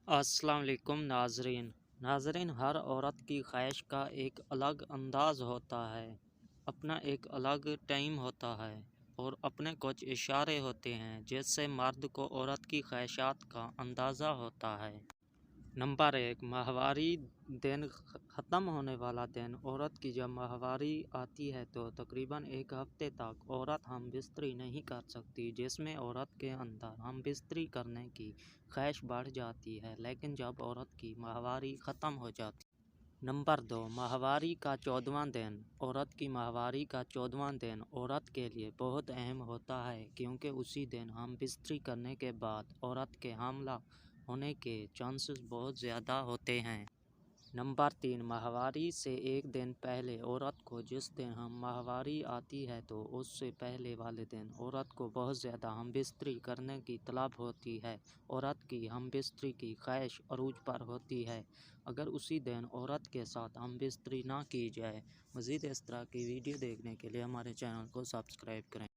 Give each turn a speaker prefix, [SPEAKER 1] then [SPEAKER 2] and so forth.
[SPEAKER 1] السلام علیکم ناظرین ہر عورت کی خواہش کا ایک الگ انداز ہوتا ہے، اپنا ایک الگ ٹائم ہوتا ہے اور اپنے کچھ اشارے ہوتے ہیں جس سے مرد کو عورت کی خواہشات کا اندازہ ہوتا ہے۔ نمبر 1، ماہواری دن۔ ختم ہونے والا دن۔ عورت کی جب ماہواری آتی ہے تو تقریباً ایک ہفتے تک عورت ہم بستری نہیں کر سکتی، جس میں عورت کے اندر ہم بستری کرنے کی خواہش بڑھ جاتی ہے، لیکن جب عورت کی ماہواری ختم ہو جاتی ہے۔ نمبر 2، ماہواری کا 14واں دن۔ عورت کی ماہواری کا 14واں دن عورت کے لیے بہت اہم ہوتا ہے، کیونکہ اسی دن ہم بستری کرنے کے بعد عورت کے حاملہ ہونے کے چانسز بہت زیادہ ہوتے ہیں۔ نمبر 3، ماہواری سے ایک دن پہلے عورت کو جس دن ہم ماہواری آتی ہے تو اس سے پہلے والے دن عورت کو بہت زیادہ ہم بستری کرنے کی طلب ہوتی ہے۔ عورت کی ہم بستری کی خواہش عروج پر ہوتی ہے اگر اسی دن عورت کے ساتھ ہم بستری نہ کی جائے۔ مزید اس طرح کی ویڈیو دیکھنے کے لیے ہمارے چینل کو سبسکرائب کریں۔